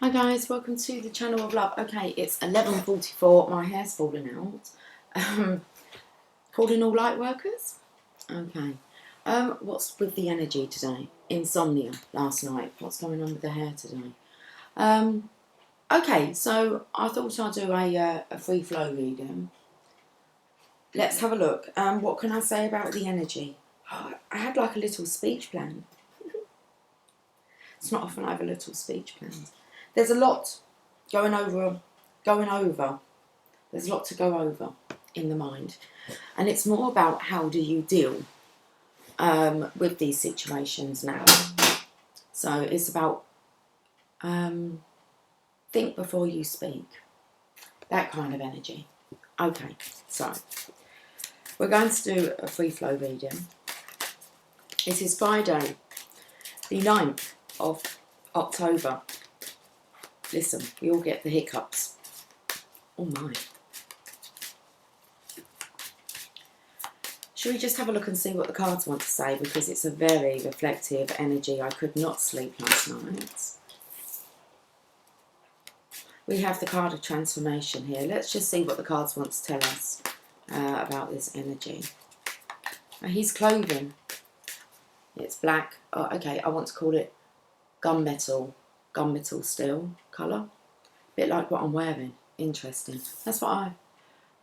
Hi guys, welcome to the channel of love. Okay, it's 11:44. My hair's falling out. Calling all light workers. Okay. What's with the energy today? Insomnia last night. What's going on with the hair today? Okay, so I thought I'd do a free flow reading. Let's have a look. What can I say about the energy? I had like a little speech plan. It's not often I have a little speech plan. There's a lot going over. There's a lot to go over in the mind, and it's more about how do you deal with these situations now. So it's about think before you speak, that kind of energy. Okay, so we're going to do a free flow reading. It is Friday, the 9th of October. Listen, we all get the hiccups. Oh my. Should we just have a look and see what the cards want to say, because it's a very reflective energy. I could not sleep last night. We have the card of transformation here. Let's just see what the cards want to tell us about this energy. He's clothing. It's black. Oh, okay, I want to call it gunmetal steel colour. Bit like what I'm wearing. Interesting. That's what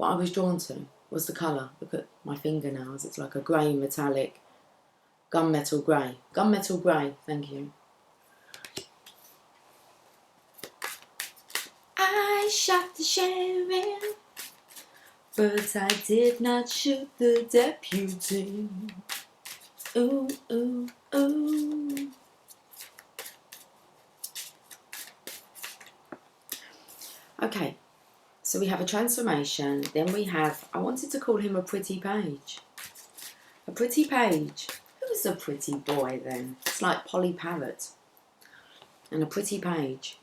I was drawn to, was the colour. Look at my fingernails. It's like a grey metallic gunmetal grey. Gunmetal grey, thank you. I shot the sheriff, but I did not shoot the deputy. Ooh, ooh, ooh. Okay, so we have a transformation. Then we have, I wanted to call him a pretty page. A pretty page. Who's a pretty boy then? It's like Polly Parrot. And a pretty page.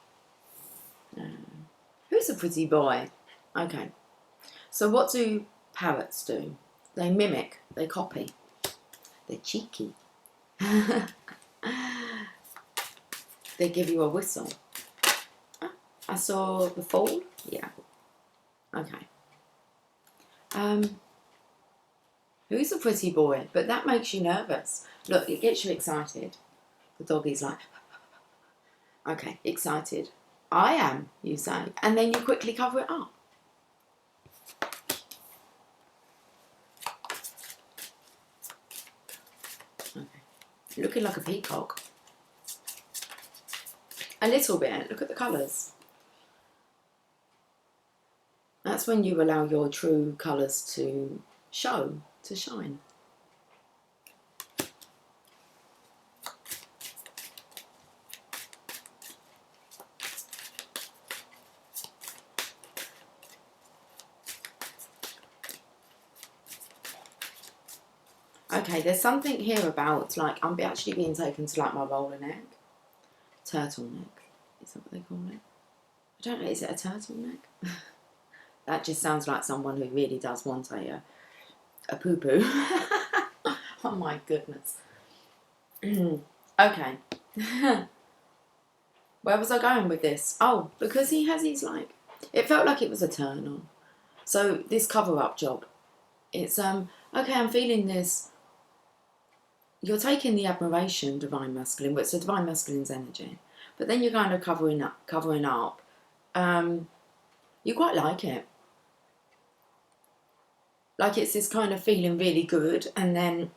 Who's a pretty boy? Okay. So what do parrots do? They mimic. They copy. They're cheeky. They give you a whistle. I saw the fall. Yeah. Okay. Who's a pretty boy? But that makes you nervous. Look, it gets you excited. The doggy's like, okay, excited. I am, you say. And then you quickly cover it up. Okay. Looking like a peacock. A little bit. Look at the colours. That's when you allow your true colours to show, to shine. Okay, there's something here about, like, I'm actually being taken to, like, my roller neck. Turtleneck. Is that what they call it? I don't know, is it a turtleneck? That just sounds like someone who really does want a poo-poo. Oh my goodness. Okay. Where was I going with this? Oh, because he has his, like, it felt like it was a turn on. So this cover-up job, it's, okay, I'm feeling this. You're taking the admiration, divine masculine, but it's a divine masculine's energy. But then you're kind of covering up. You quite like it. Like it's this kind of feeling really good, and then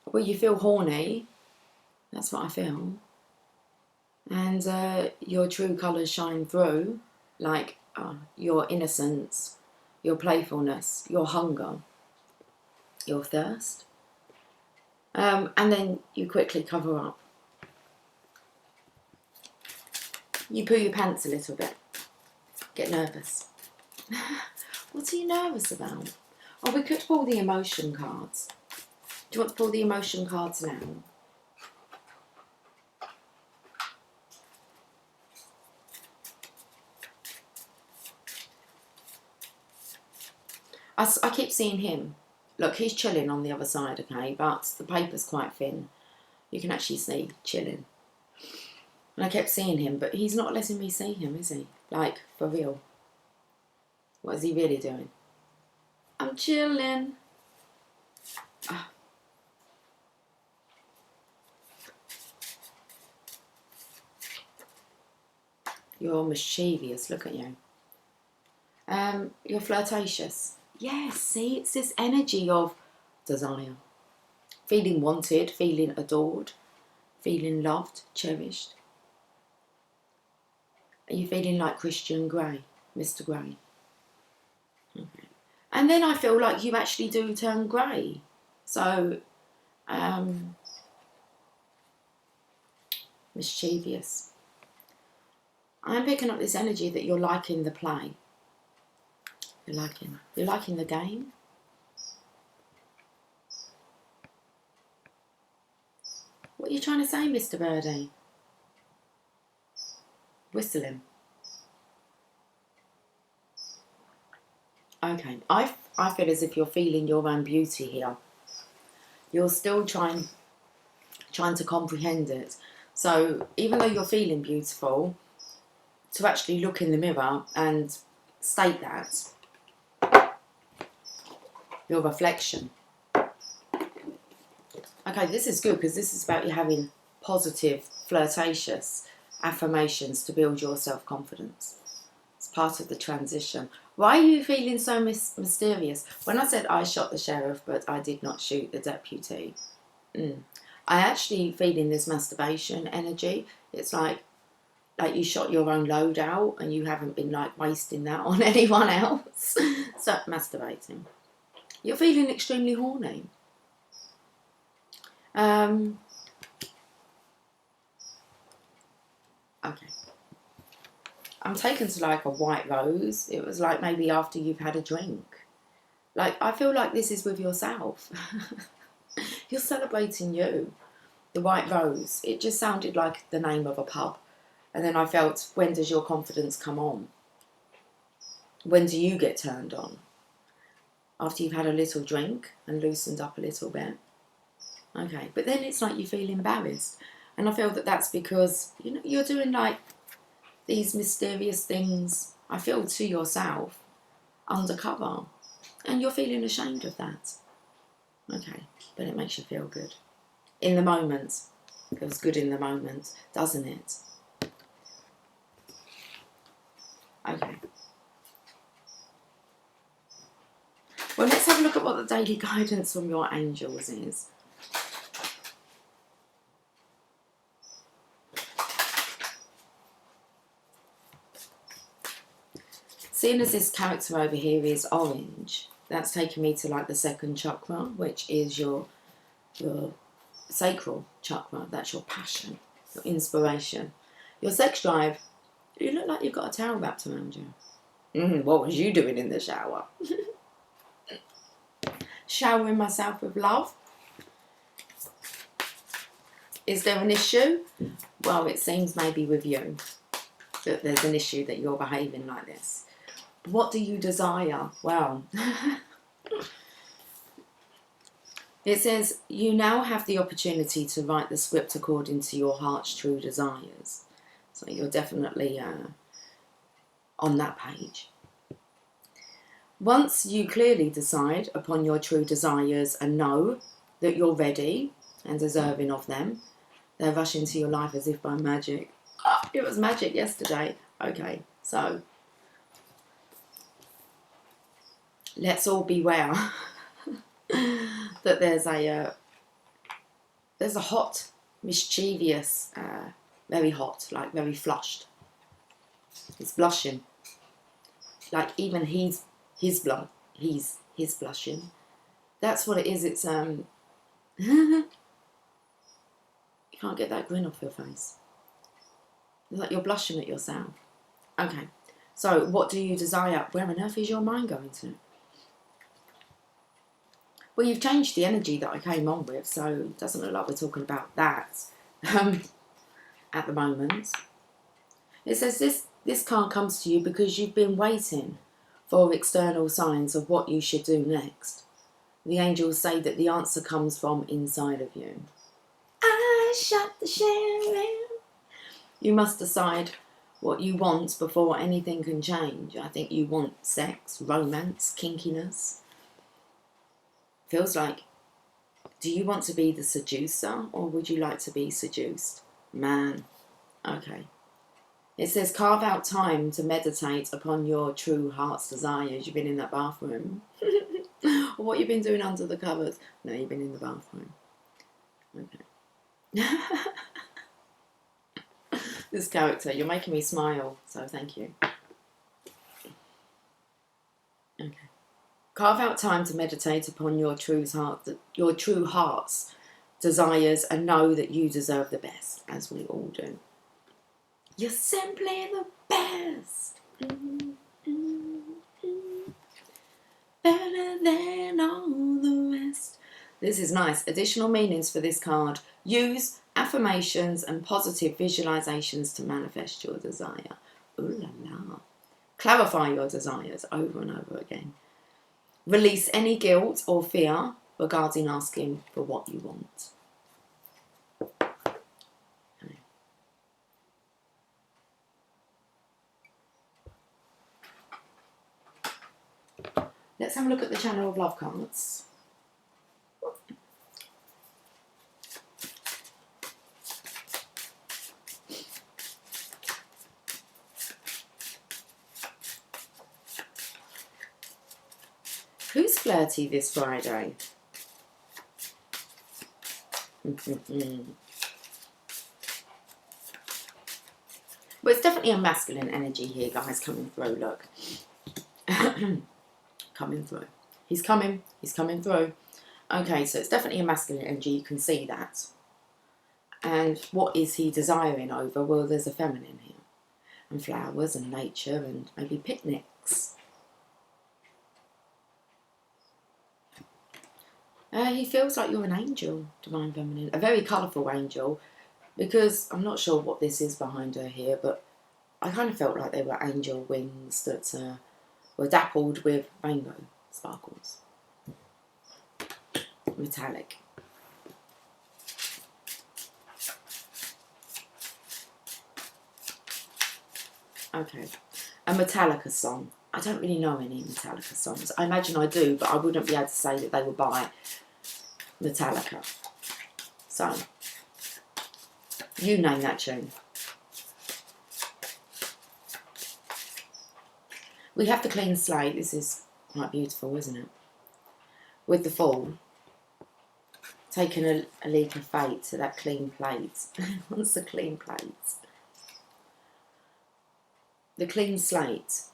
well, you feel horny. That's what I feel. And your true colours shine through, like your innocence, your playfulness, your hunger, your thirst. And then you quickly cover up. You poo your pants a little bit. Get nervous. What are you nervous about? Oh, we could pull the emotion cards. Do you want to pull the emotion cards now? I keep seeing him. Look, he's chilling on the other side, okay? But the paper's quite thin. You can actually see chilling. And I kept seeing him, but he's not letting me see him, is he? Like, for real. What is he really doing? I'm chilling. Ah. You're mischievous, look at you. You're flirtatious. Yes, see, it's this energy of desire. Feeling wanted, feeling adored, feeling loved, cherished. Are you feeling like Christian Grey, Mr. Grey? Okay. And then I feel like you actually do turn grey. So, mischievous. I'm picking up this energy that you're liking the play. You're liking the game. What are you trying to say, Mr. Birdie? Whistling. Okay, I feel as if you're feeling your own beauty here. You're still trying to comprehend it. So even though you're feeling beautiful, to actually look in the mirror and state that, your reflection. Okay, this is good because this is about you having positive, flirtatious affirmations to build your self-confidence. It's part of the transition. Why are you feeling so mysterious? When I said I shot the sheriff, but I did not shoot the deputy, I actually feeling this masturbation energy. It's like you shot your own load out and you haven't been like wasting that on anyone else. So masturbating. You're feeling extremely horny. Okay. I'm taken to like a white rose. It was like maybe after you've had a drink. Like, I feel like this is with yourself. You're celebrating you. The white rose. It just sounded like the name of a pub. And then I felt, when does your confidence come on? When do you get turned on? After you've had a little drink and loosened up a little bit. Okay, but then it's like you feel embarrassed. And I feel that that's because, you know, you're doing like these mysterious things, I feel, to yourself, undercover. And you're feeling ashamed of that. Okay, but it makes you feel good. In the moment. It feels good in the moment, doesn't it? Okay. Well, let's have a look at what the daily guidance from your angels is. Seeing as this character over here is orange, that's taking me to like the second chakra, which is your sacral chakra. That's your passion, your inspiration. Your sex drive, you look like you've got a towel wrapped around you. What was you doing in the shower? Showering myself with love. Is there an issue? Well, it seems maybe with you that there's an issue that you're behaving like this. What do you desire? Well, it says you now have the opportunity to write the script according to your heart's true desires. So you're definitely on that page. Once you clearly decide upon your true desires and know that you're ready and deserving of them, they'll rush into your life as if by magic. Oh, it was magic yesterday. Okay, so let's all beware that there's a hot, mischievous, very hot, like very flushed. It's blushing. Like even his blushing. That's what it is. It's you can't get that grin off your face. It's like you're blushing at yourself. Okay, so what do you desire? Where on earth is your mind going to? Well, you've changed the energy that I came on with, so it doesn't look like we're talking about that at the moment. It says this card comes to you because you've been waiting for external signs of what you should do next. The angels say that the answer comes from inside of you. I shot the sheriff. You must decide what you want before anything can change. I think you want sex, romance, kinkiness. Feels like, do you want to be the seducer or would you like to be seduced? Man, okay. It says carve out time to meditate upon your true heart's desires. You've been in that bathroom. Or what you've been doing under the covers. No, you've been in the bathroom. Okay. This character, you're making me smile, so thank you. Okay. Carve out time to meditate upon your true heart's desires and know that you deserve the best, as we all do. You're simply the best. Better than all the rest. This is nice. Additional meanings for this card. Use affirmations and positive visualizations to manifest your desire. Ooh la la. Clarify your desires over and over again. Release any guilt or fear regarding asking for what you want. Okay. Let's have a look at the Channel of Love cards. Who's flirty this Friday? Well, it's definitely a masculine energy here, guys, coming through, look. Coming through. He's coming through. Okay, so it's definitely a masculine energy, you can see that. And what is he desiring over? Well, there's a feminine here. And flowers and nature and maybe picnics. He feels like you're an angel, Divine Feminine. A very colourful angel. Because I'm not sure what this is behind her here, but I kind of felt like they were angel wings that were dappled with rainbow sparkles. Metallic. Okay. A Metallica song. I don't really know any Metallica songs. I imagine I do, but I wouldn't be able to say that they were by Metallica. So, you name that tune. We have the clean slate. This is quite beautiful, isn't it? With the Fool. Taking a leap of faith to that clean plate. What's the clean plate? The clean slate.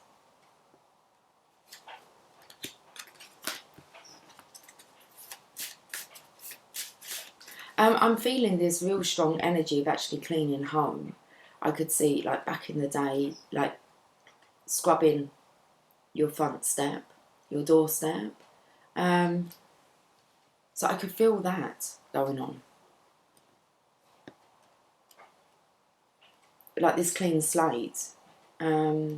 I'm feeling this real strong energy of actually cleaning home. I could see, like, back in the day, like, scrubbing your front step, your doorstep. So I could feel that going on. Like this clean slate. It's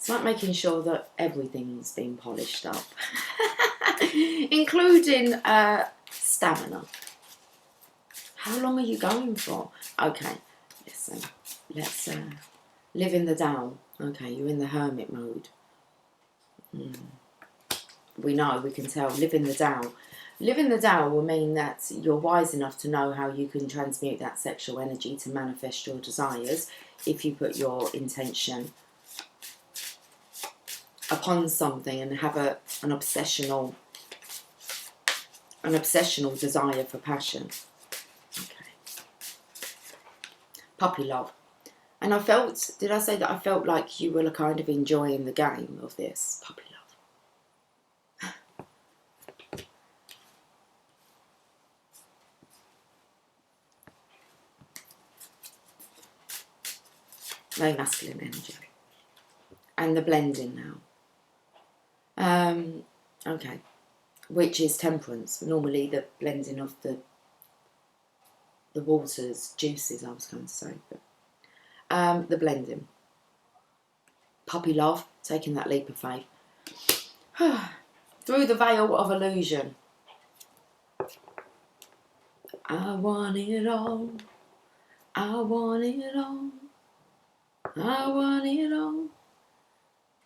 like making sure that everything's been polished up. Including stamina. How long are you going for? Okay, listen. Let's live in the Tao. Okay, you're in the hermit mode. We know, we can tell. Live in the Tao. Live in the Tao will mean that you're wise enough to know how you can transmute that sexual energy to manifest your desires if you put your intention upon something and have an obsessional desire for passion. Okay. Puppy love. And I felt, did I say that I felt like you were kind of enjoying the game of this? Puppy love. Very masculine energy. And the blending now. Okay. Which is temperance. Normally the blending of the waters, juices I was going to say. But, the blending. Puppy love, taking that leap of faith. Through the veil of illusion. I want it all. I want it all. I want it all.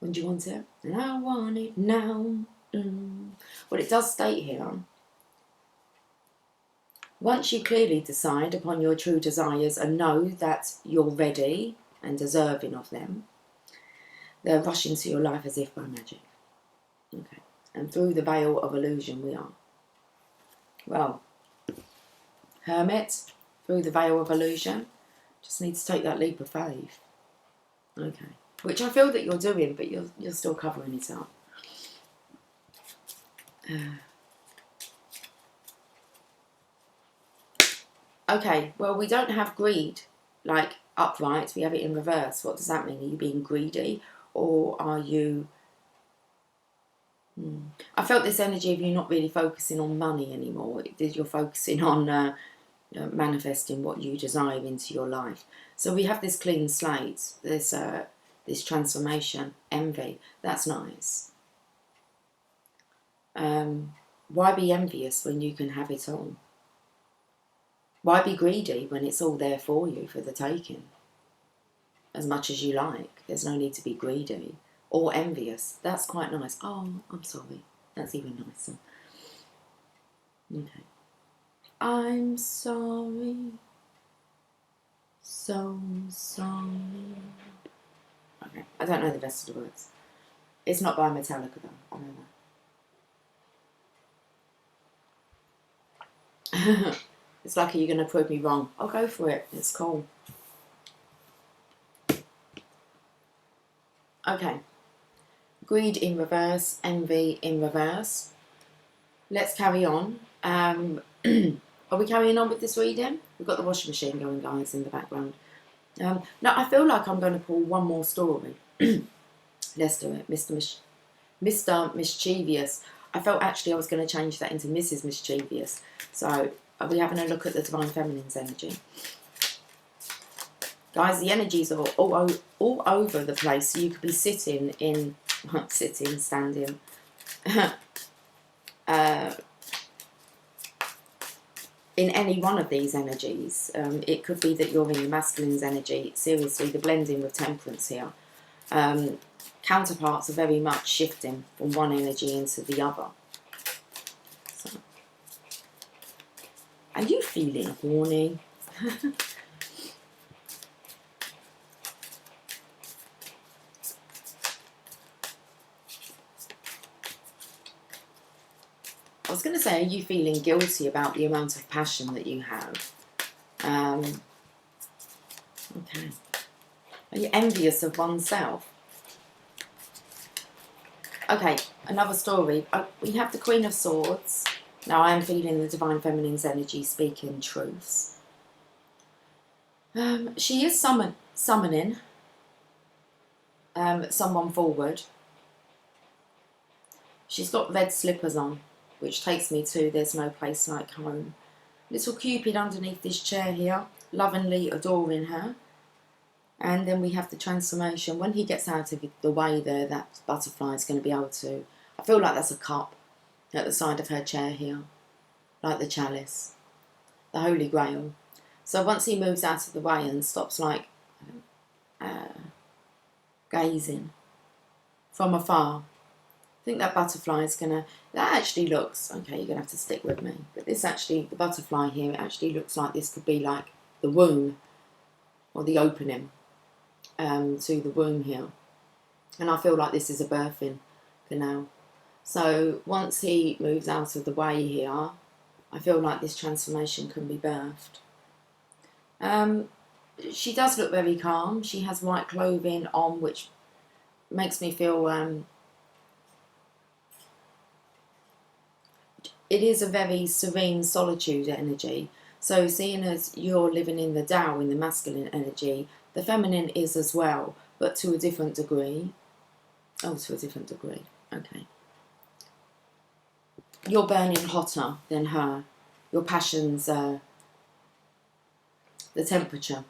When do you want it? And I want it now. Well, it does state here, once you clearly decide upon your true desires and know that you're ready and deserving of them, they'll rush into your life as if by magic. Okay. And through the veil of illusion we are. Well, Hermit, through the veil of illusion, just need to take that leap of faith. Okay. Which I feel that you're doing, but you're still covering it up. Okay, well, we don't have greed, like, upright. We have it in reverse. What does that mean? Are you being greedy? Or are you... I felt this energy of you not really focusing on money anymore. You're focusing on manifesting what you desire into your life. So we have this clean slate, this transformation, envy. That's nice. Why be envious when you can have it all? Why be greedy when it's all there for you for the taking? As much as you like. There's no need to be greedy. Or envious. That's quite nice. Oh, I'm sorry. That's even nicer. Okay. I'm sorry. So sorry. Okay. I don't know the rest of the words. It's not by Metallica though. I know that. It's like, are you going to prove me wrong? I'll go for it. It's cool. Okay. Greed in reverse. Envy in reverse. Let's carry on. Are we carrying on with this reading? We've got the washing machine going, guys, in the background. No, I feel like I'm going to pull one more story. Let's do it. Mr. Mischievous. I felt actually I was going to change that into Mrs. Mischievous. So... are we having a look at the Divine Feminine's energy? Guys, the energies are all over the place. So you could be sitting, standing. In any one of these energies. It could be that you're in the masculine's energy. Seriously, the blending with temperance here. Counterparts are very much shifting from one energy into the other. So. Are you feeling horny? I was going to say, are you feeling guilty about the amount of passion that you have? Okay. Are you envious of oneself? Okay, another story. We have the Queen of Swords. Now, I am feeling the Divine Feminine's energy speaking truths. She is summoning someone forward. She's got red slippers on, which takes me to There's No Place Like Home. Little Cupid underneath this chair here, lovingly adoring her. And then we have the transformation. When he gets out of the way there, that butterfly is going to be able to... I feel like that's a cup at the side of her chair here, like the chalice, the Holy Grail. So once he moves out of the way and stops, like, gazing from afar, I think that butterfly is going to... that actually looks... okay, you're going to have to stick with me. But this actually, the butterfly here, it actually looks like this could be like the womb, or the opening to the womb here. And I feel like this is a birthing canal. So once he moves out of the way here, I feel like this transformation can be birthed. She does look very calm. She has white clothing on, which makes me feel... it is a very serene solitude energy. So seeing as you're living in the Tao, in the masculine energy, the feminine is as well, but to a different degree. Oh, to a different degree. Okay. You're burning hotter than her. Your passions, the temperature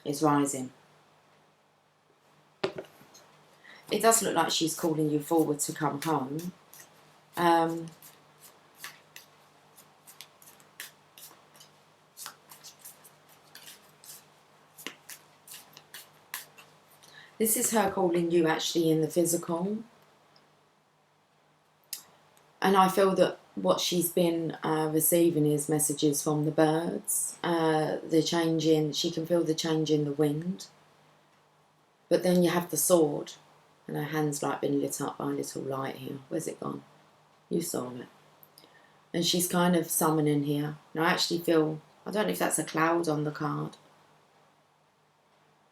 is rising. It does look like she's calling you forward to come home. This is her calling you actually in the physical. And I feel that what she's been receiving is messages from the birds. She can feel the change in the wind. But then you have the sword. And her hand's like been lit up by a little light here. Where's it gone? You saw it. And she's kind of summoning here. And I actually feel, I don't know if that's a cloud on the card.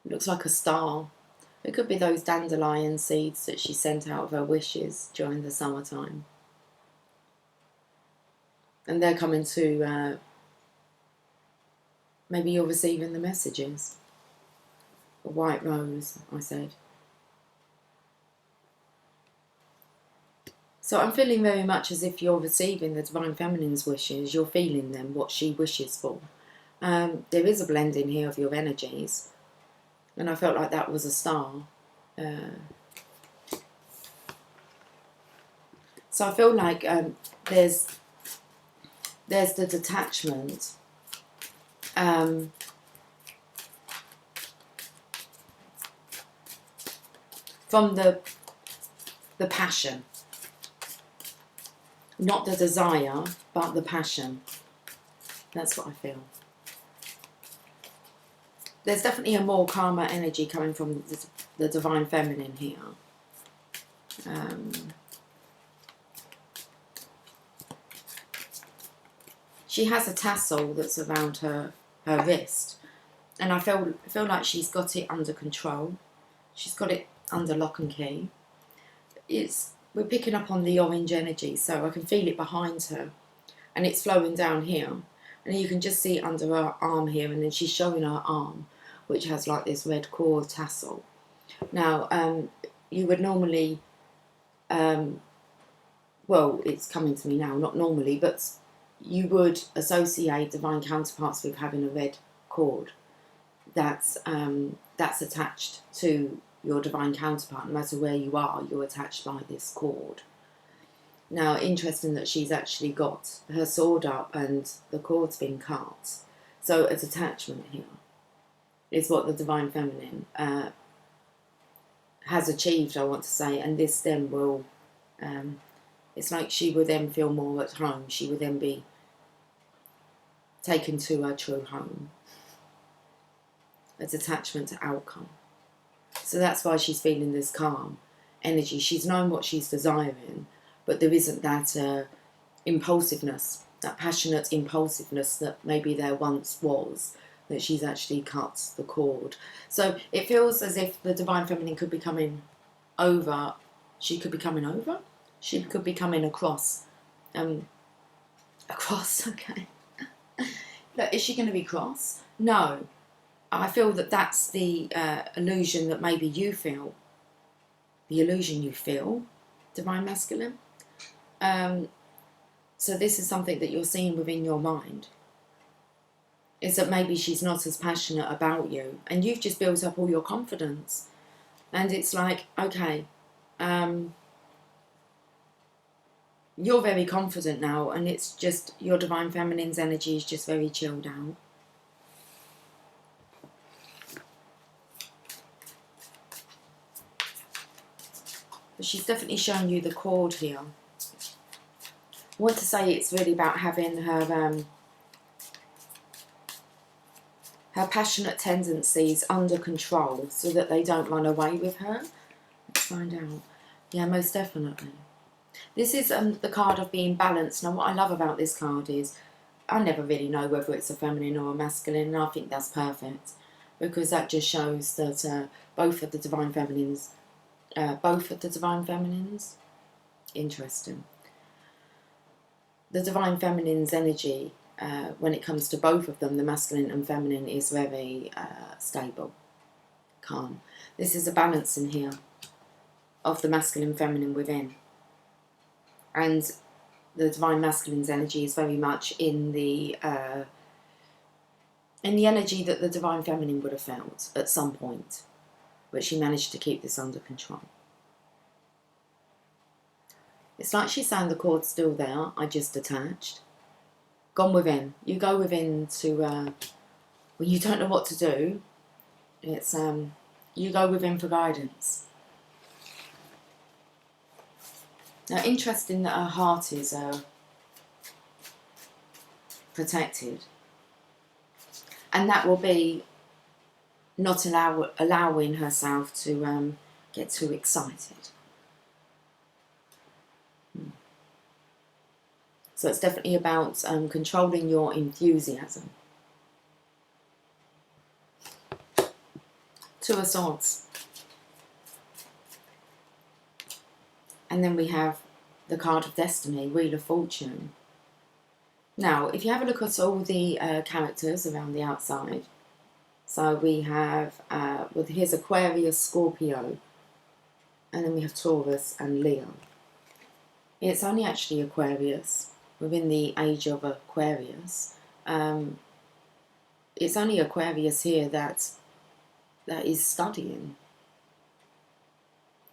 It looks like a star. It could be those dandelion seeds that she sent out of her wishes during the summertime. And they're coming to, maybe you're receiving the messages. A white rose, I said. So I'm feeling very much as if you're receiving the Divine Feminine's wishes. You're feeling them, what she wishes for. There is a blending here of your energies. And I felt like that was a star. So I feel like there's the detachment. From the passion. Not the desire, but the passion. That's what I feel. There's definitely a more calmer energy coming from the Divine Feminine here. She has a tassel that's around her wrist. And I feel like she's got it under control. She's got it under lock and key. We're picking up on the orange energy, so I can feel it behind her. And it's flowing down here. And you can just see it under her arm here, and then she's showing her arm, which has like this red cord tassel. Now, you would normally, well, it's coming to me now, not normally, but you would associate divine counterparts with having a red cord that's attached to your divine counterpart. No matter where you are, you're attached by this cord. Now, interesting that she's actually got her sword up and the cord's been cut. So a detachment here is what the Divine Feminine has achieved, I want to say. And this then will, it's like she will then feel more at home. She will then be taken to her true home. A detachment to outcome. So that's why she's feeling this calm energy. She's known what she's desiring, but there isn't that impulsiveness, that passionate impulsiveness that maybe there once was, that she's actually cut the cord. So it feels as if the Divine Feminine could be coming over. She could be coming over? She could be coming across. Across, okay. Look, is she going to be cross? No. I feel that that's the illusion that maybe you feel. The illusion you feel, Divine Masculine. So this is something that you're seeing within your mind. Is that maybe she's not as passionate about you, and you've just built up all your confidence. And it's like, okay, you're very confident now, and it's just your Divine Feminine's energy is just very chilled out. But she's definitely showing you the cord here. I want to say it's really about having her her passionate tendencies under control so that they don't run away with her. Let's find out. Yeah, most definitely. This is the card of being balanced. Now, what I love about this card is I never really know whether it's a feminine or a masculine, and I think that's perfect because that just shows that both of the Divine Feminines, interesting. The Divine Feminine's energy, when it comes to both of them, the masculine and feminine, is very stable, calm. This is a balance in here of the masculine feminine within. And the Divine Masculine's energy is very much in the energy that the Divine Feminine would have felt at some point. But she managed to keep this under control. It's like she's saying the cord's still there, I just detached. Gone within. You go within to, when you don't know what to do, it's You go within for guidance. Now, interesting that her heart is protected. And that will be not allowing herself to get too excited. So it's definitely about controlling your enthusiasm. Two of Swords. And then we have the card of Destiny, Wheel of Fortune. Now, if you have a look at all the characters around the outside, so we have, well, here's Aquarius, Scorpio, and then we have Taurus and Leo. It's only actually Aquarius, within the age of Aquarius. It's only Aquarius here that is studying.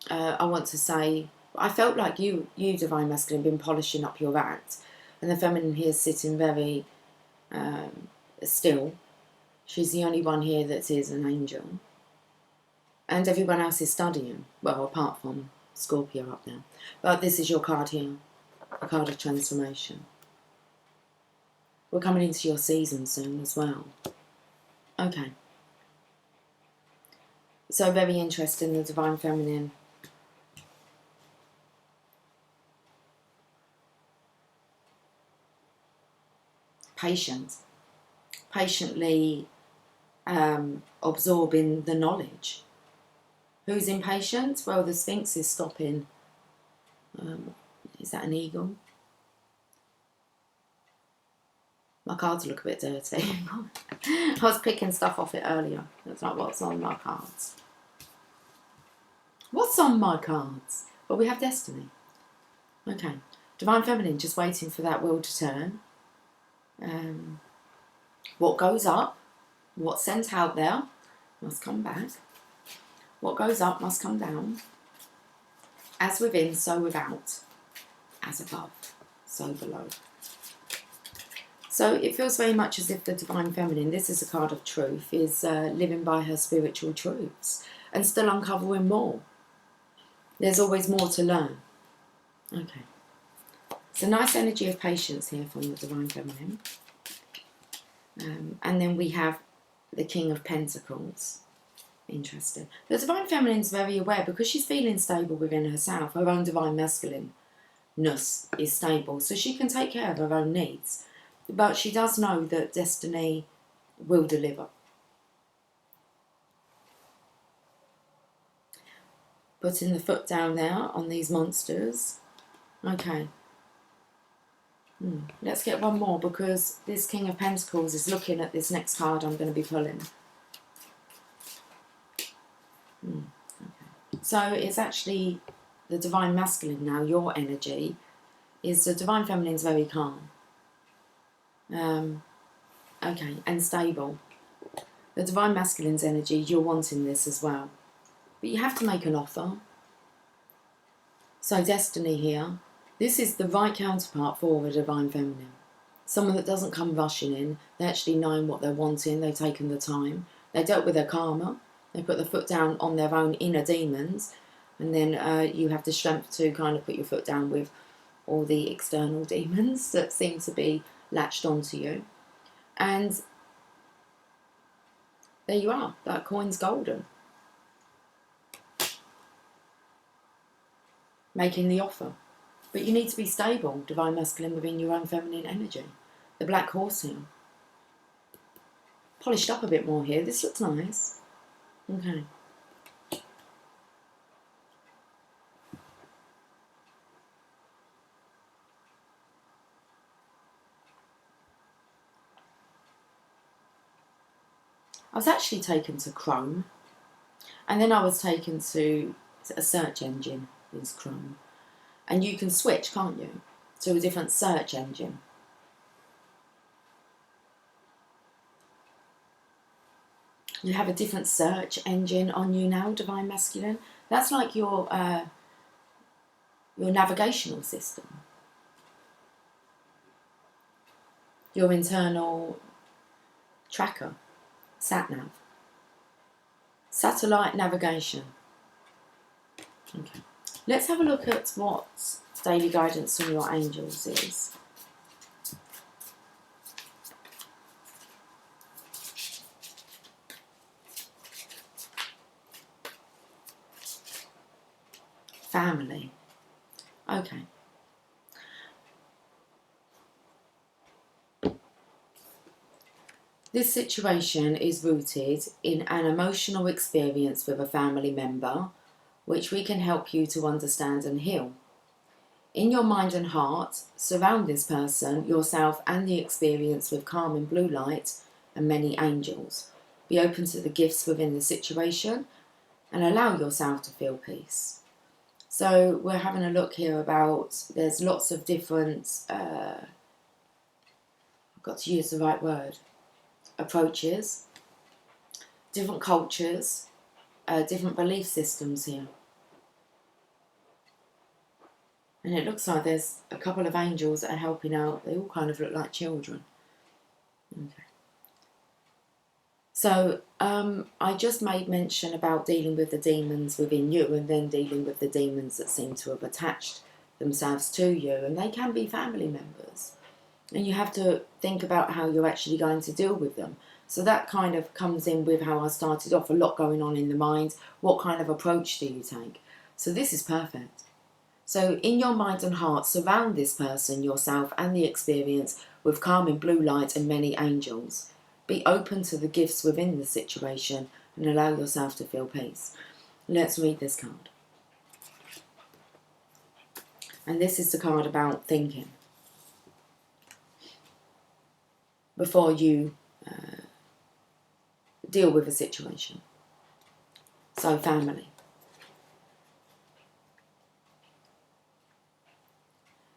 I want to say, I felt like you Divine Masculine, been polishing up your act, and the Feminine here is sitting very still. She's the only one here that is an angel. And everyone else is studying. Well, apart from Scorpio up there. But this is your card here. A card of transformation. We're coming into your season soon as well. Okay. So very interesting, the Divine Feminine. Patient. Patiently absorbing the knowledge. Who's impatient? Well, the Sphinx is stopping. Is that an eagle? My cards look a bit dirty. I was picking stuff off it earlier. It's like, what's on my cards? What's on my cards? Well, we have Destiny. Okay. Divine Feminine, just waiting for that wheel to turn. What goes up, what's sent out there, must come back. What goes up must come down. As within, so without. As above, so below. So it feels very much as if the Divine Feminine, this is a card of truth, is living by her spiritual truths and still uncovering more. There's always more to learn. Okay. It's a nice energy of patience here from the Divine Feminine. And then we have the King of Pentacles. Interesting. The Divine Feminine is very aware, because she's feeling stable within herself. Her own Divine Masculineness is stable, so she can take care of her own needs. But she does know that Destiny will deliver. Putting the foot down there on these monsters. Okay. Let's get one more, because this King of Pentacles is looking at this next card I'm going to be pulling. Okay. So it's actually the Divine Masculine now, your energy, is the Divine Feminine is very calm. Okay, and stable. The Divine Masculine's energy, you're wanting this as well. But you have to make an offer. So Destiny here, this is the right counterpart for a Divine Feminine. Someone that doesn't come rushing in. They actually know what they're wanting. They've taken the time. They dealt with their karma. They put the foot down on their own inner demons. And then you have the strength to kind of put your foot down with all the external demons that seem to be latched onto you. And there you are. That coin's golden. Making the offer. But you need to be stable, Divine Masculine, within your own feminine energy. The Black Horse here. Polished up a bit more here. This looks nice. Okay. I was actually taken to Chrome. And then I was taken to a search engine, is Chrome. And you can switch, can't you, to a different search engine. You have a different search engine on you now, Divine Masculine. That's like your navigational system. Your internal tracker, sat-nav. Satellite navigation. Okay. Let's have a look at what daily guidance from your angels is. Family. Okay. This situation is rooted in an emotional experience with a family member, which we can help you to understand and heal. In your mind and heart, surround this person, yourself, and the experience with calming blue light and many angels. Be open to the gifts within the situation and allow yourself to feel peace. So we're having a look here about, there's lots of different, I've got to use the right word, approaches, different cultures, different belief systems here. And it looks like there's a couple of angels that are helping out. They all kind of look like children. Okay. So I just made mention about dealing with the demons within you and then dealing with the demons that seem to have attached themselves to you. And they can be family members. And you have to think about how you're actually going to deal with them. So that kind of comes in with how I started off, a lot going on in the mind. What kind of approach do you take? So this is perfect. So in your mind and heart, surround this person, yourself, and the experience with calming blue light and many angels. Be open to the gifts within the situation and allow yourself to feel peace. Let's read this card. And this is the card about thinking. Before you deal with a situation. So family.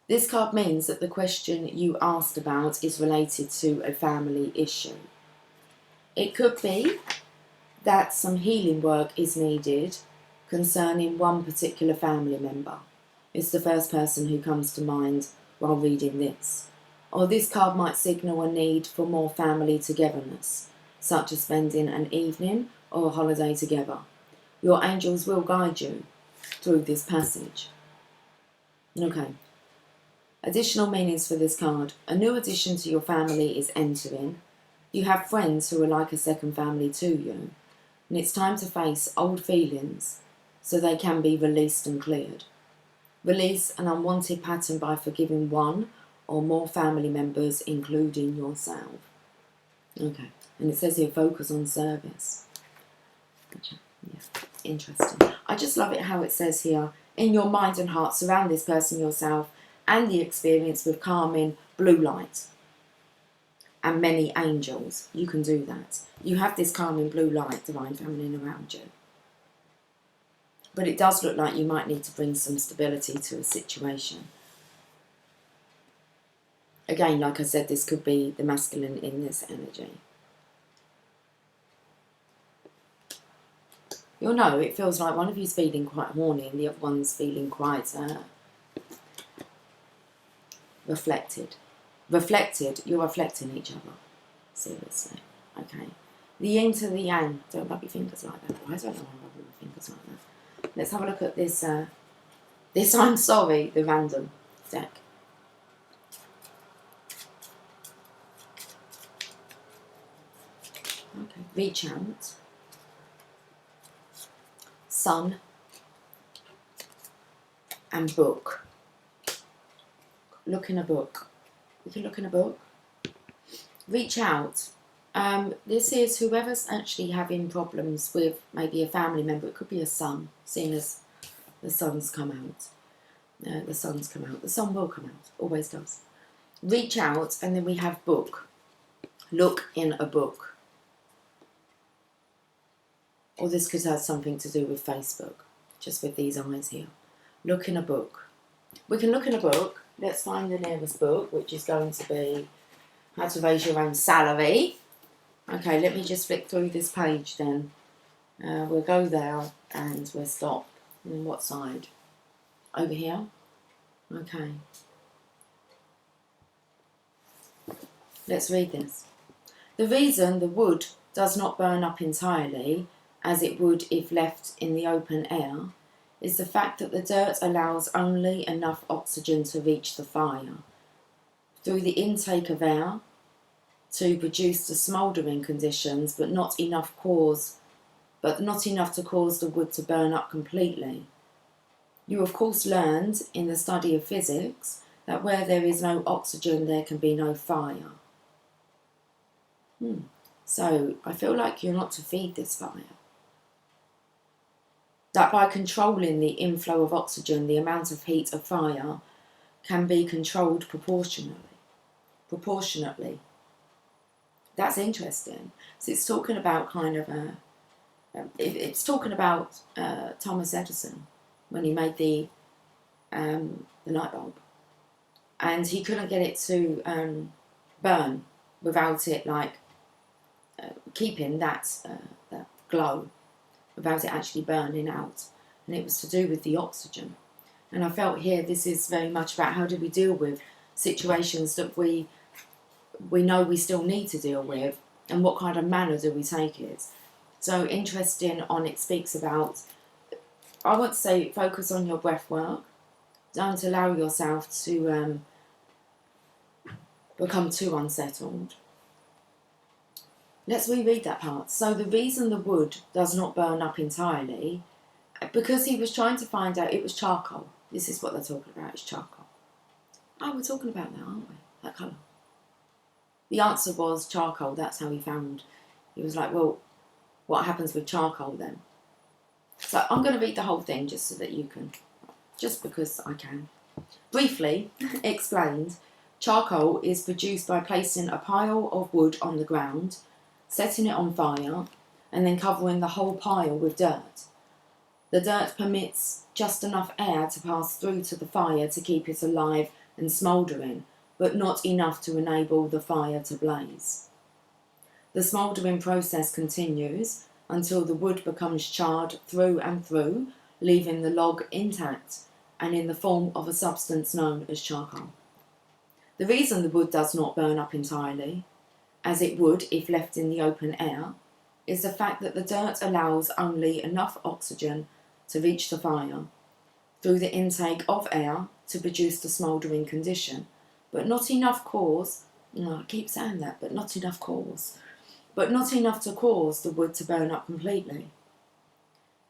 This card means that the question you asked about is related to a family issue. It could be that some healing work is needed concerning one particular family member. It's the first person who comes to mind while reading this. Or this card might signal a need for more family togetherness, such as spending an evening or a holiday together. Your angels will guide you through this passage. Okay. Additional meanings for this card. A new addition to your family is entering. You have friends who are like a second family to you. And it's time to face old feelings so they can be released and cleared. Release an unwanted pattern by forgiving one or more family members, including yourself. Okay. And it says here, focus on service. Okay. Yeah. Interesting. I just love it how it says here, in your mind and heart, surround this person, yourself, and the experience with calming blue light and many angels. You can do that. You have this calming blue light, divine feminine, around you. But it does look like you might need to bring some stability to a situation. Again, like I said, this could be the masculine in this energy. You'll know, it feels like one of you's feeling quite horny and the other one's feeling quite reflected. You're reflecting each other. Seriously. Okay. The yin to the yang. Don't rub your fingers like that. I don't know why I'm rubbing my fingers like that. Let's have a look at this. I'm sorry, the random deck. Okay. Reach out. Sun. And book. Look in a book. You can look in a book. Reach out. This is whoever's actually having problems with maybe a family member. It could be a son, seeing as the sun's come out. The sun's come out. The sun will come out. Always does. Reach out, and then we have book. Look in a book. Or this could have something to do with Facebook, just with these eyes here. Look in a book. We can look in a book. Let's find the nearest book, which is going to be How to Raise Your Own Salary. Okay, let me just flick through this page then. We'll go there and we'll stop. And what side? Over here? Okay. Let's read this. The reason the wood does not burn up entirely as it would if left in the open air, is the fact that the dirt allows only enough oxygen to reach the fire through the intake of air to produce the smouldering conditions, but not enough to cause the wood to burn up completely. You of course learned in the study of physics that where there is no oxygen there can be no fire. So I feel like you're not to feed this fire. That by controlling the inflow of oxygen, the amount of heat of fire can be controlled proportionately. That's interesting. So it's talking about kind of it's talking about Thomas Edison when he made the light bulb, and he couldn't get it to burn without it keeping that glow, without it actually burning out, and it was to do with the oxygen. And I felt here this is very much about how do we deal with situations that we know we still need to deal with, and what kind of manner do we take it. So interesting on it speaks about, I would say, focus on your breath work. Don't allow yourself to become too unsettled. Let's reread that part. So the reason the wood does not burn up entirely, because he was trying to find out, it was charcoal. This is what they're talking about, it's charcoal. Oh, we're talking about that, aren't we? That colour. The answer was charcoal. That's how he found. He was like, well, what happens with charcoal then? So I'm going to read the whole thing just so that you can, just because I can. Briefly explained, charcoal is produced by placing a pile of wood on the ground, setting it on fire, and then covering the whole pile with dirt. The dirt permits just enough air to pass through to the fire to keep it alive and smouldering, but not enough to enable the fire to blaze. The smouldering process continues until the wood becomes charred through and through, leaving the log intact and in the form of a substance known as charcoal. The reason the wood does not burn up entirely, as it would if left in the open air, is the fact that the dirt allows only enough oxygen to reach the fire through the intake of air to produce the smouldering condition, but not enough I keep saying that, but not enough to cause the wood to burn up completely.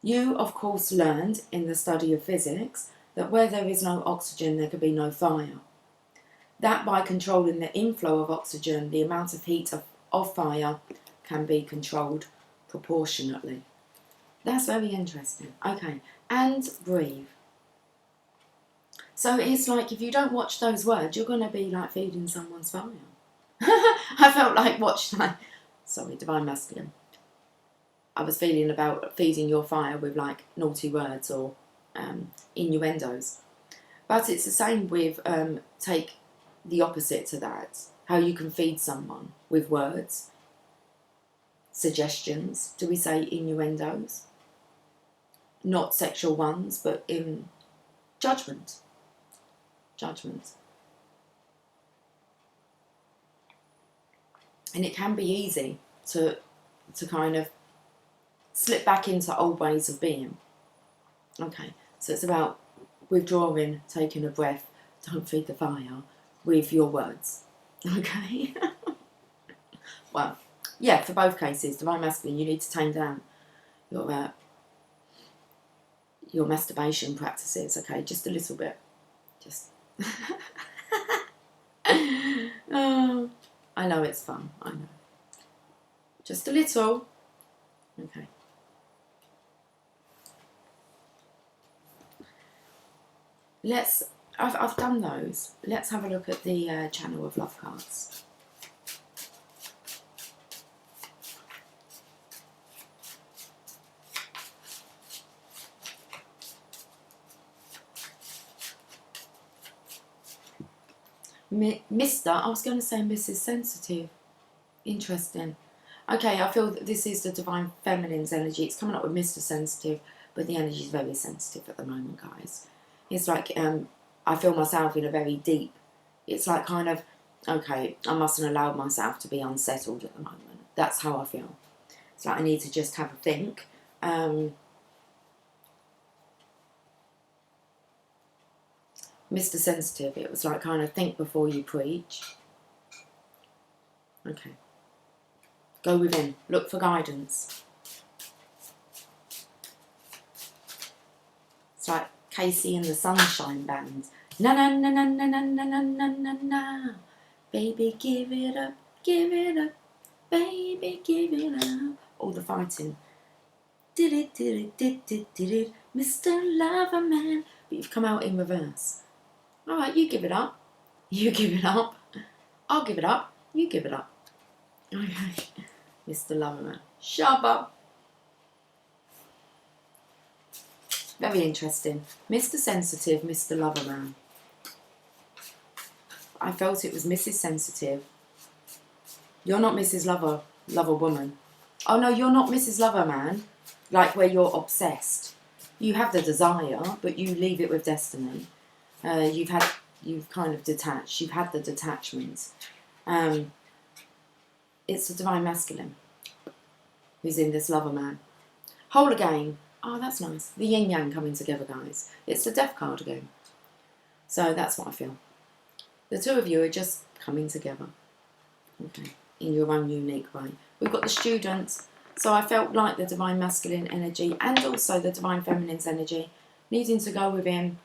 You, of course, learned in the study of physics that where there is no oxygen there can be no fire. That by controlling the inflow of oxygen, the amount of heat of fire can be controlled proportionately. That's very interesting. Okay, and breathe. So it's like if you don't watch those words, you're going to be like feeding someone's fire. I felt like Divine Masculine. I was feeling about feeding your fire with like naughty words or innuendos. But it's the same with, take the opposite to that, how you can feed someone with words, suggestions. Do we say innuendos? Not sexual ones, but in judgment. And it can be easy to kind of slip back into old ways of being. Okay, so it's about withdrawing, taking a breath, don't feed the fire with your words. Okay? Well, yeah, for both cases, Divine Masculine, you need to tame down your masturbation practices, okay? Just a little bit. Just... Oh, I know it's fun, I know. Just a little. Okay. I've done those. Let's have a look at the Channel of Love cards. Mr. I was going to say Mrs. Sensitive. Interesting. Okay, I feel that this is the Divine Feminine's energy. It's coming up with Mr. Sensitive, but the energy is very sensitive at the moment, guys. It's like, I feel myself in a very deep, it's like kind of, okay, I mustn't allow myself to be unsettled at the moment. That's how I feel. It's like I need to just have a think Mr. Sensitive, it was like kind of think before you preach. Okay. Go within. Look for guidance. It's like Casey and the Sunshine Band. Na na na na na na na na na na na. Baby, give it up, baby, give it up. All the fighting. Did it, Mr. Loverman. But you've come out in reverse. Alright, you give it up. You give it up. I'll give it up. You give it up. Okay. Mr. Loverman. Shut up. Very interesting. Mr. Sensitive, Mr. Loverman. I felt it was Mrs. Sensitive. You're not Mrs. Lover woman. Oh no, you're not Mrs. Loverman. Like where you're obsessed. You have the desire, but you leave it with destiny. You've kind of detached. You've had the detachment. It's the Divine Masculine who's in this Loverman. Whole again. Oh, that's nice. The yin yang coming together, guys. It's the Death card again. So that's what I feel. The two of you are just coming together. Okay. In your own unique way. We've got the Students. So I felt like the Divine Masculine energy and also the Divine Feminine's energy needing to go within.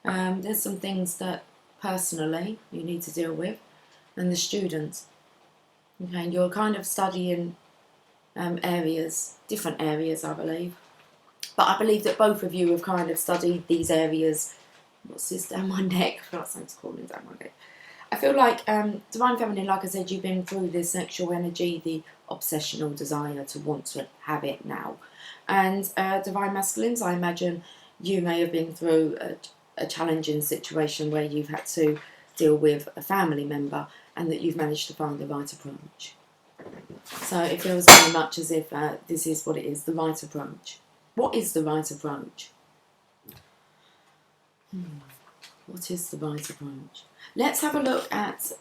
There's some things that personally you need to deal with. And the Students. Okay, and you're kind of studying areas, different areas, I believe. But I believe that both of you have kind of studied these areas. What's this down my neck? I feel like something's crawling down my neck. I feel like Divine Feminine, like I said, you've been through the sexual energy, the obsessional desire to want to have it now. And Divine Masculines, I imagine you may have been through a challenging situation where you've had to deal with a family member and that you've managed to find the right approach. So it feels very much as if this is what it is, the right approach. What is the right approach? What is the right approach? Let's have a look at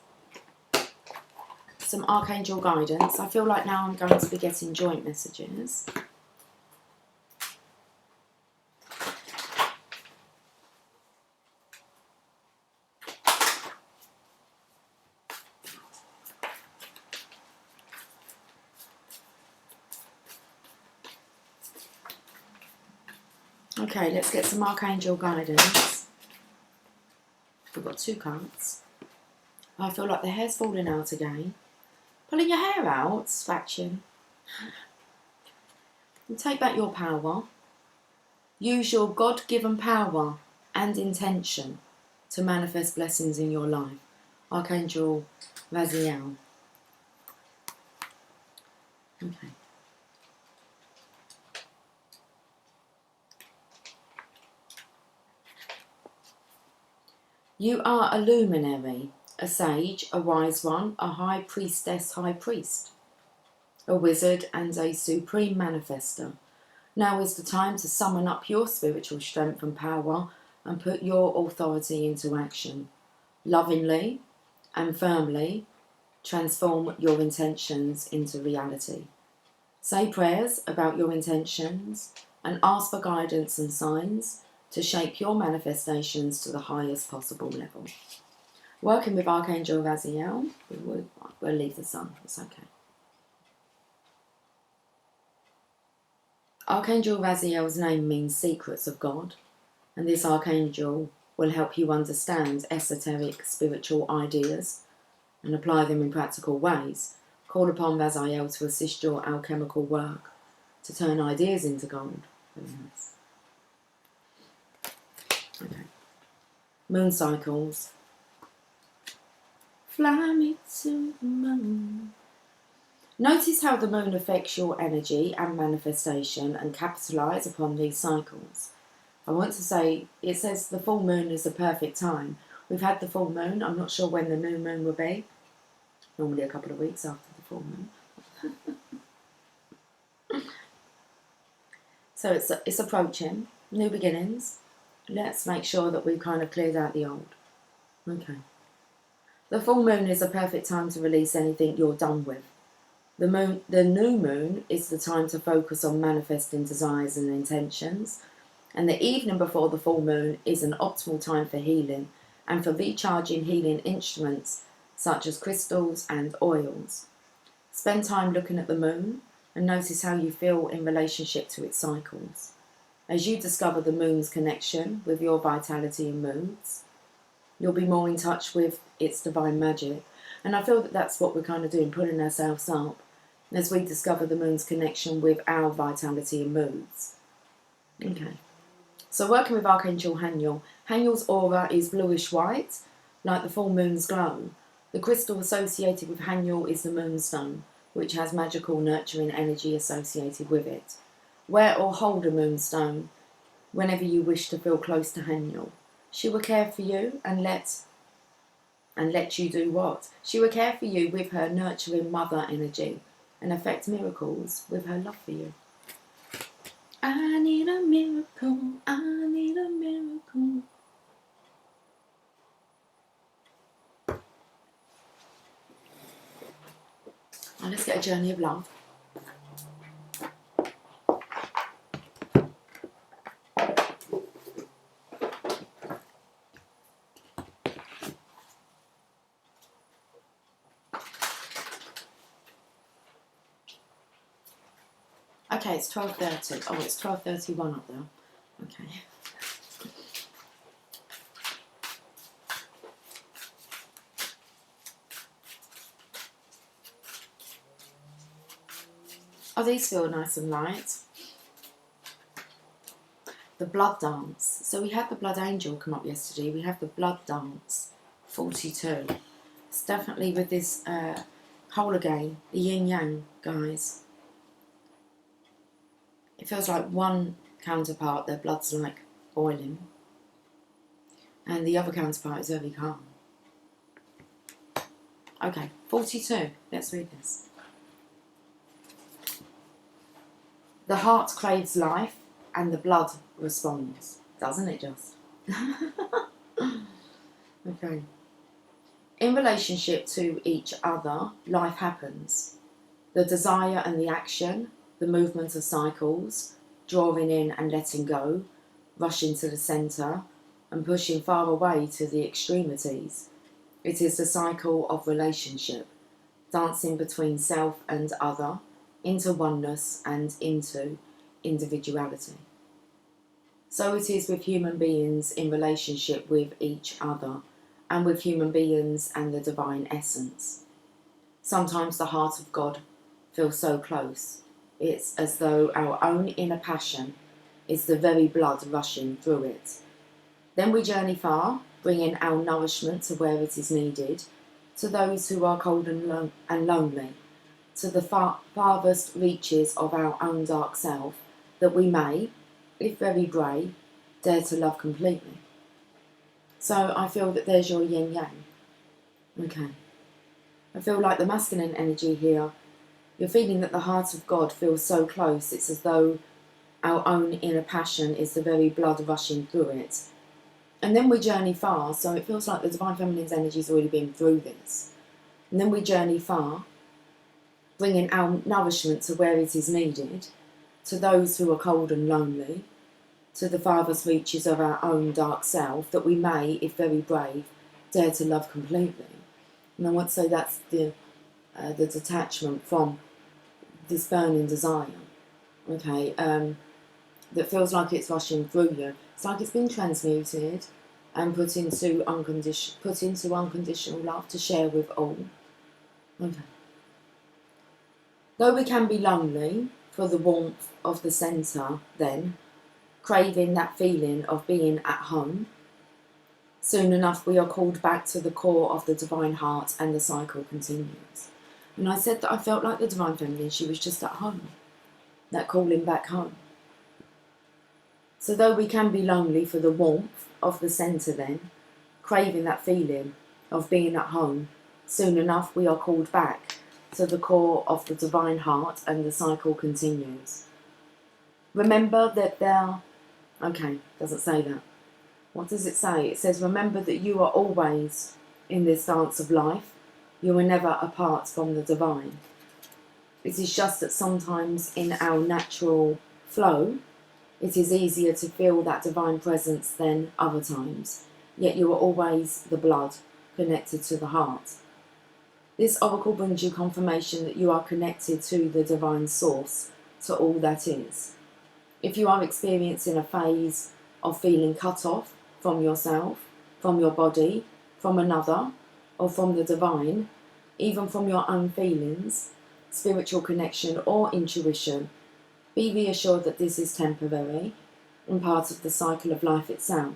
some Archangel guidance. I feel like now I'm going to be getting joint messages. Okay, let's get some Archangel guidance. We've got 2 cards. I feel like the hair's falling out again. Pulling your hair out, scratching. And take back your power. Use your God-given power and intention to manifest blessings in your life. Archangel Raziel. Okay. You are a luminary, a sage, a wise one, a high priestess, high priest, a wizard and a supreme manifester. Now is the time to summon up your spiritual strength and power and put your authority into action. Lovingly and firmly transform your intentions into reality. Say prayers about your intentions and ask for guidance and signs to shape your manifestations to the highest possible level. Working with Archangel Raziel, we'll leave the sun, it's okay. Archangel Raziel's name means secrets of God, and this Archangel will help you understand esoteric spiritual ideas and apply them in practical ways. Call upon Raziel to assist your alchemical work to turn ideas into gold. Very nice. Okay. Moon cycles. Fly me to the moon. Notice how the moon affects your energy and manifestation and capitalise upon these cycles. I want to say, it says the full moon is the perfect time. We've had the full moon. I'm not sure when the new moon will be. Normally a couple of weeks after the full moon. So it's approaching. New beginnings. Let's make sure that we've kind of cleared out the old. Okay. The full moon is a perfect time to release anything you're done with. The new moon is the time to focus on manifesting desires and intentions, and the evening before the full moon is an optimal time for healing and for recharging healing instruments such as crystals and oils. Spend time looking at the moon and notice how you feel in relationship to its cycles. As you discover the moon's connection with your vitality and moods, you'll be more in touch with its divine magic. And I feel that that's what we're kind of doing, pulling ourselves up as we discover the moon's connection with our vitality and moods. Okay. So working with Archangel Haniel, Haniel's aura is bluish white, like the full moon's glow. The crystal associated with Haniel is the moonstone, which has magical nurturing energy associated with it. Wear or hold a moonstone whenever you wish to feel close to Haniel. She will care for you and let you do what? She will care for you with her nurturing mother energy and effect miracles with her love for you. I need a miracle, I need a miracle. Now let's get a journey of love. Okay, it's 12:30. Oh, it's 12:31 up there. Okay. Oh, these feel nice and light. The blood dance. So we had the blood angel come up yesterday. We have the blood dance, 42. It's definitely with this whole again, the yin yang, guys. It feels like one counterpart, their blood's like boiling, and the other counterpart is very calm. Okay, 42. Let's read this. The heart craves life and the blood responds. Doesn't it just? Okay. In relationship to each other, life happens. The desire and the action, the movement of cycles, drawing in and letting go, rushing to the centre and pushing far away to the extremities. It is the cycle of relationship, dancing between self and other, into oneness and into individuality. So it is with human beings in relationship with each other and with human beings and the divine essence. Sometimes the heart of God feels so close. It's as though our own inner passion is the very blood rushing through it. Then we journey far, bringing our nourishment to where it is needed, to those who are cold and lonely, to the farthest reaches of our own dark self, that we may, if very grey, dare to love completely. So I feel that there's your yin yang. Okay. I feel like the masculine energy here, you're feeling that the heart of God feels so close. It's as though our own inner passion is the very blood rushing through it. And then we journey far, so it feels like the Divine Feminine's energy has already been through this. And then we journey far, bringing our nourishment to where it is needed, to those who are cold and lonely, to the farthest reaches of our own dark self, that we may, if very brave, dare to love completely. And I want to say that's the detachment from this burning desire, okay, that feels like it's rushing through you. It's like it's been transmuted and put into unconditional love to share with all. Okay. Though we can be lonely for the warmth of the centre, then, craving that feeling of being at home, soon enough we are called back to the core of the divine heart and the cycle continues. And I said that I felt like the Divine Feminine, she was just at home, that calling back home. So though we can be lonely for the warmth of the centre then, craving that feeling of being at home, soon enough we are called back to the core of the divine heart and the cycle continues. Remember that okay, doesn't say that. What does it say? It says, remember that you are always in this dance of life. You are never apart from the divine. It is just that sometimes in our natural flow, it is easier to feel that divine presence than other times. Yet you are always the blood connected to the heart. This oracle brings you confirmation that you are connected to the divine source, to all that is. If you are experiencing a phase of feeling cut off from yourself, from your body, from another, or from the divine, even from your own feelings, spiritual connection or intuition, be reassured that this is temporary and part of the cycle of life itself.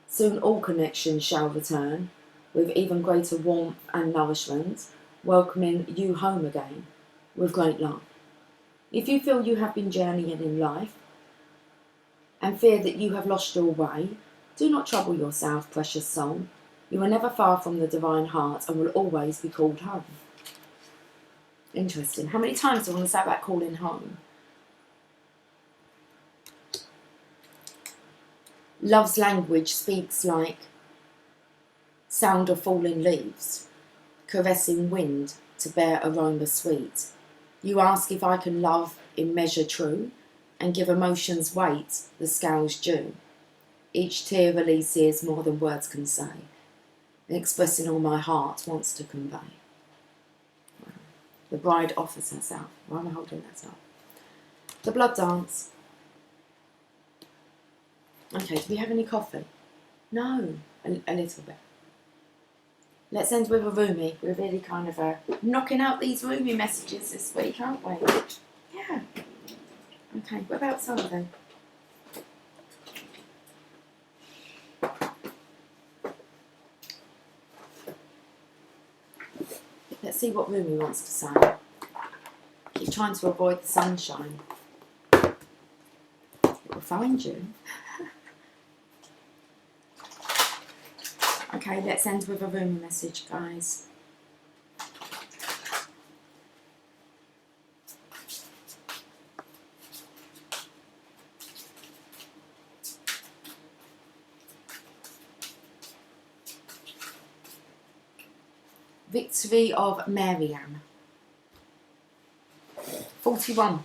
Soon all connections shall return, with even greater warmth and nourishment, welcoming you home again with great love. If you feel you have been journeying in life and fear that you have lost your way, do not trouble yourself, precious soul. You are never far from the divine heart and will always be called home. Interesting. How many times do I want to say about calling home? Love's language speaks like sound of falling leaves, caressing wind to bear aroma sweet. You ask if I can love in measure true, and give emotions weight the scales due. Each tear releases more than words can say, expressing all my heart wants to convey. The bride offers herself. Why am I holding that up? The blood dance. Okay, do we have any coffee? No, a little bit. Let's end with a Rumi. We're really kind of knocking out these Rumi messages this week, aren't we? Yeah. Okay, what about some of them? Let's see what Rumi wants to say. Keep trying to avoid the sunshine. It will find you. Okay, let's end with a Rumi message, guys. Victory of Marianne. 41.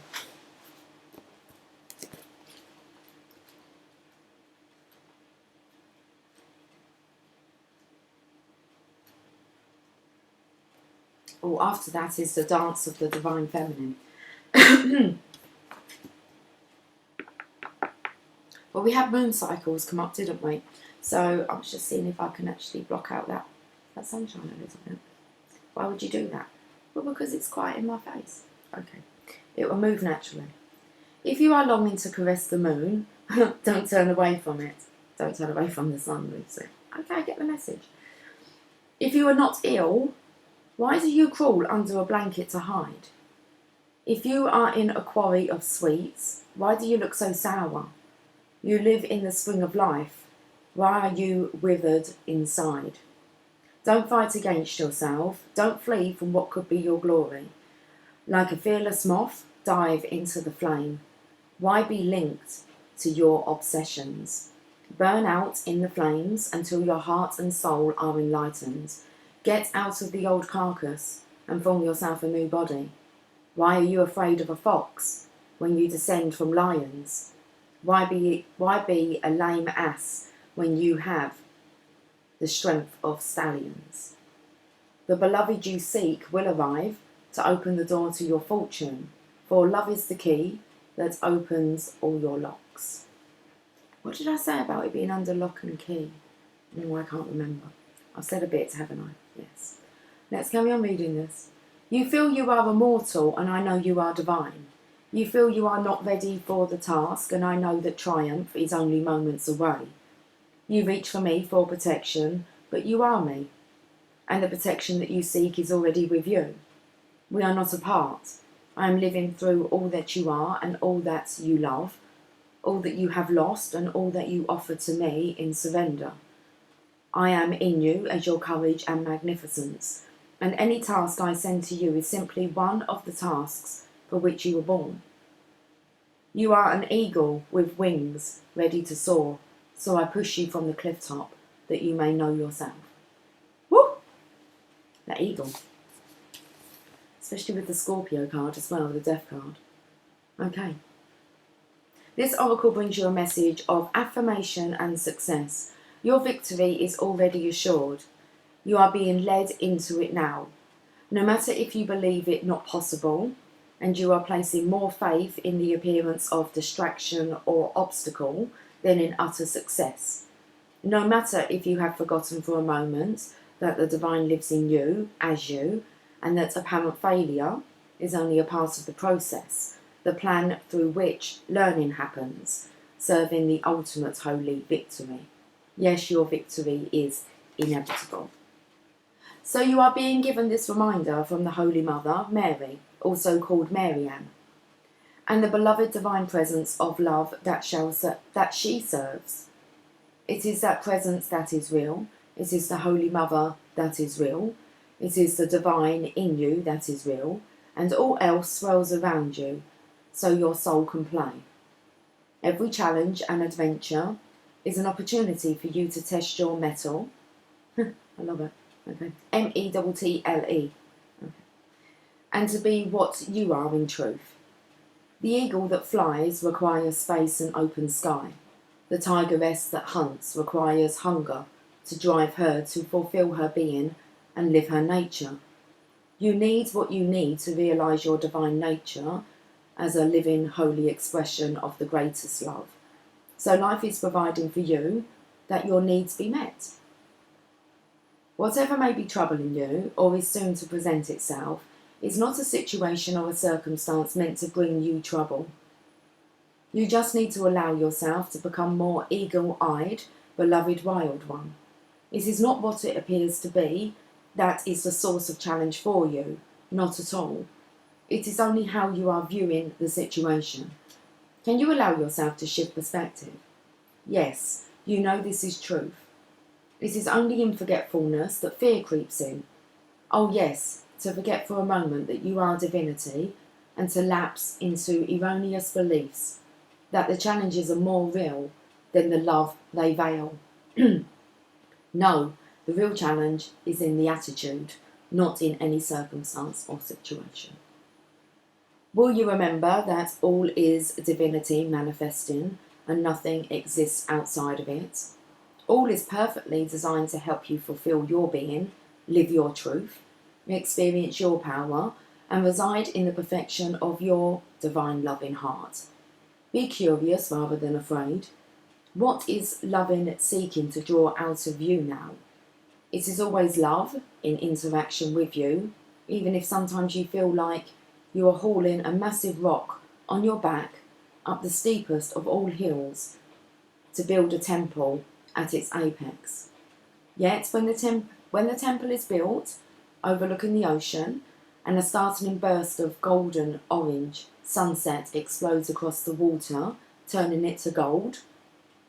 Oh, after that is the dance of the divine feminine. Well, we had moon cycles come up, didn't we? So I was just seeing if I can actually block out that sunshine a little bit. Why would you do that? Well, because it's quite in my face. Okay. It will move naturally. If you are longing to caress the moon, don't turn away from it. Don't turn away from the sun, Lucy. Okay, I get the message. If you are not ill, why do you crawl under a blanket to hide? If you are in a quarry of sweets, why do you look so sour? You live in the spring of life. Why are you withered inside? Don't fight against yourself. Don't flee from what could be your glory. Like a fearless moth, dive into the flame. Why be linked to your obsessions? Burn out in the flames until your heart and soul are enlightened. Get out of the old carcass and form yourself a new body. Why are you afraid of a fox when you descend from lions? Why be a lame ass when you have the strength of stallions? The beloved you seek will arrive to open the door to your fortune, for love is the key that opens all your locks. What did I say about it being under lock and key? Oh, I can't remember. I've said a bit, haven't I? Yes. Let's carry on reading this. You feel you are immortal, and I know you are divine. You feel you are not ready for the task, and I know that triumph is only moments away. You reach for me for protection, but you are me, and the protection that you seek is already with you. We are not apart. I am living through all that you are and all that you love, all that you have lost and all that you offer to me in surrender. I am in you as your courage and magnificence, and any task I send to you is simply one of the tasks for which you were born. You are an eagle with wings ready to soar, so I push you from the cliff top that you may know yourself. Woo! That eagle. It's especially with the Scorpio card as well, the Death card. Okay. This oracle brings you a message of affirmation and success. Your victory is already assured. You are being led into it now. No matter if you believe it not possible, and you are placing more faith in the appearance of distraction or obstacle than in utter success. No matter if you have forgotten for a moment that the divine lives in you, as you, and that apparent failure is only a part of the process, the plan through which learning happens, serving the ultimate holy victory. Yes, your victory is inevitable. So you are being given this reminder from the Holy Mother, Mary, also called Marianne, and the beloved divine presence of love that she serves. It is that presence that is real. It is the Holy Mother that is real. It is the divine in you that is real, and all else swirls around you, so your soul can play. Every challenge and adventure is an opportunity for you to test your mettle. I love it. Okay. METTLE. Okay. And to be what you are in truth. The eagle that flies requires space and open sky. The tigress that hunts requires hunger to drive her to fulfill her being and live her nature. You need what you need to realise your divine nature as a living, holy expression of the greatest love. So life is providing for you that your needs be met. Whatever may be troubling you, or is soon to present itself, is not a situation or a circumstance meant to bring you trouble. You just need to allow yourself to become more eagle-eyed, beloved wild one. It is not what it appears to be that is the source of challenge for you, not at all. It is only how you are viewing the situation. Can you allow yourself to shift perspective? Yes, you know this is truth. It is only in forgetfulness that fear creeps in. Oh yes, to forget for a moment that you are divinity and to lapse into erroneous beliefs that the challenges are more real than the love they veil. No, the real challenge is in the attitude, not in any circumstance or situation. Will you remember that all is divinity manifesting and nothing exists outside of it? All is perfectly designed to help you fulfill your being, live your truth, experience your power, and reside in the perfection of your divine loving heart. Be curious rather than afraid. What is loving seeking to draw out of you now? It is always love in interaction with you, even if sometimes you feel like you are hauling a massive rock on your back up the steepest of all hills to build a temple at its apex. Yet when the temple is built, overlooking the ocean, and a startling burst of golden orange sunset explodes across the water, turning it to gold,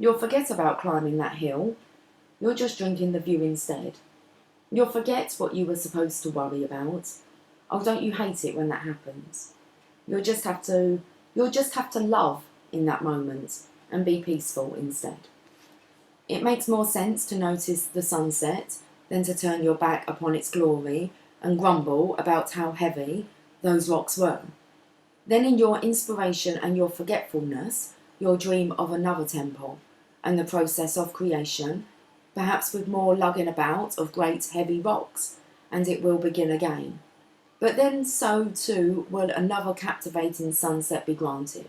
you'll forget about climbing that hill. You'll just drink in the view instead. You'll forget what you were supposed to worry about. Oh, don't you hate it when that happens? You'll just have to love in that moment and be peaceful instead. It makes more sense to notice the sunset than to turn your back upon its glory and grumble about how heavy those rocks were. Then in your inspiration and your forgetfulness, you'll dream of another temple and the process of creation, perhaps with more lugging about of great heavy rocks, and it will begin again. But then so too will another captivating sunset be granted,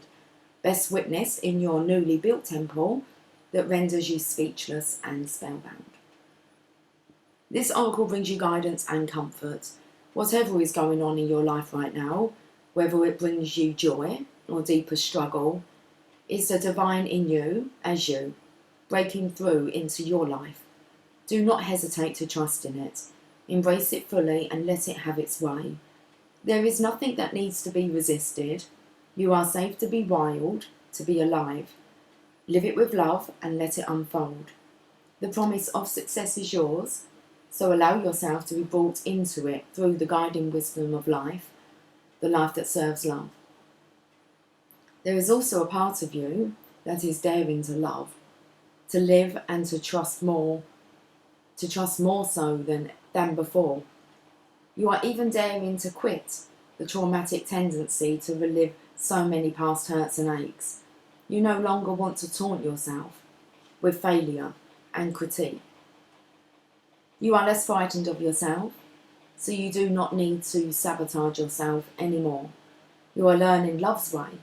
best witnessed in your newly built temple that renders you speechless and spellbound. This oracle brings you guidance and comfort. Whatever is going on in your life right now, whether it brings you joy or deeper struggle, is the divine in you as you, breaking through into your life. Do not hesitate to trust in it. Embrace it fully and let it have its way. There is nothing that needs to be resisted. You are safe to be wild, to be alive. Live it with love and let it unfold. The promise of success is yours, so allow yourself to be brought into it through the guiding wisdom of life, the life that serves love. There is also a part of you that is daring to love, to live and to trust more so than before. You are even daring to quit the traumatic tendency to relive so many past hurts and aches. You no longer want to taunt yourself with failure and critique. You are less frightened of yourself, so you do not need to sabotage yourself anymore. You are learning love's way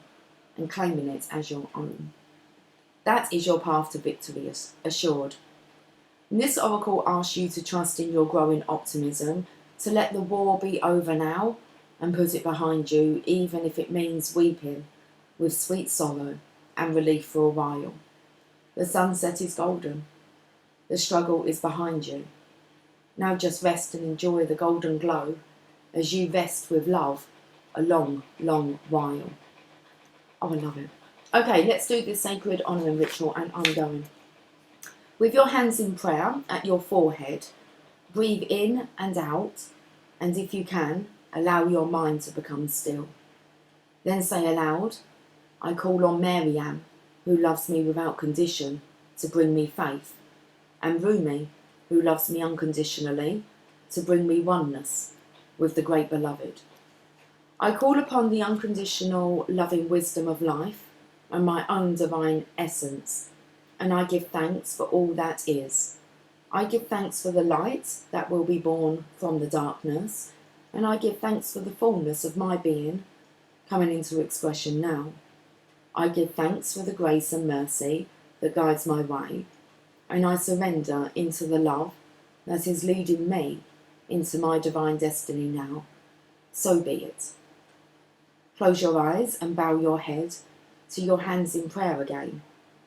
and claiming it as your own. That is your path to victory assured. And this oracle asks you to trust in your growing optimism, to let the war be over now and put it behind you, even if it means weeping with sweet sorrow and relief for a while. The sunset is golden. The struggle is behind you. Now just rest and enjoy the golden glow as you rest with love a long, long while. Oh, I love it. Okay, let's do this sacred honouring ritual, and I'm going. With your hands in prayer at your forehead, breathe in and out, and if you can, allow your mind to become still. Then say aloud, I call on Mariam, who loves me without condition, to bring me faith, and Rumi, who loves me unconditionally, to bring me oneness with the great beloved. I call upon the unconditional loving wisdom of life and my own divine essence, and I give thanks for all that is. I give thanks for the light that will be born from the darkness, and I give thanks for the fullness of my being coming into expression now. I give thanks for the grace and mercy that guides my way, and I surrender into the love that is leading me into my divine destiny now. So be it. Close your eyes and bow your head to your hands in prayer again,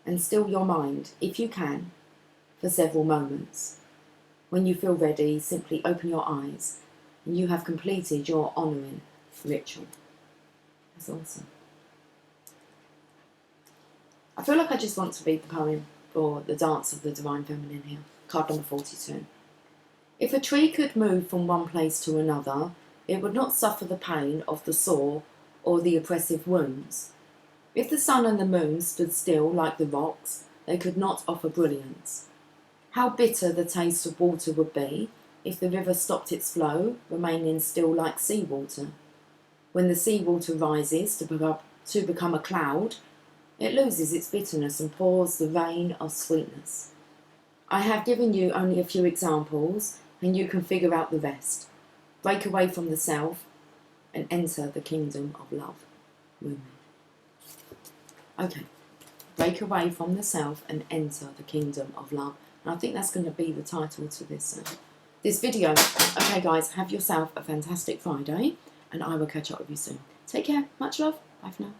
and still your mind, if you can, for several moments. When you feel ready, simply open your eyes, and you have completed your honouring ritual. That's awesome. I feel like I just want to read the poem for the Dance of the Divine Feminine here, card number 42. If a tree could move from one place to another, it would not suffer the pain of the sore or the oppressive wounds. If the sun and the moon stood still like the rocks, they could not offer brilliance. How bitter the taste of water would be if the river stopped its flow, remaining still like seawater. When the seawater rises to become a cloud, it loses its bitterness and pours the rain of sweetness. I have given you only a few examples, and you can figure out the rest. Break away from the self and enter the kingdom of love. Rumi. Okay, break away from the self and enter the kingdom of love. And I think that's going to be the title to this video. Okay guys, have yourself a fantastic Friday, and I will catch up with you soon. Take care, much love, bye for now.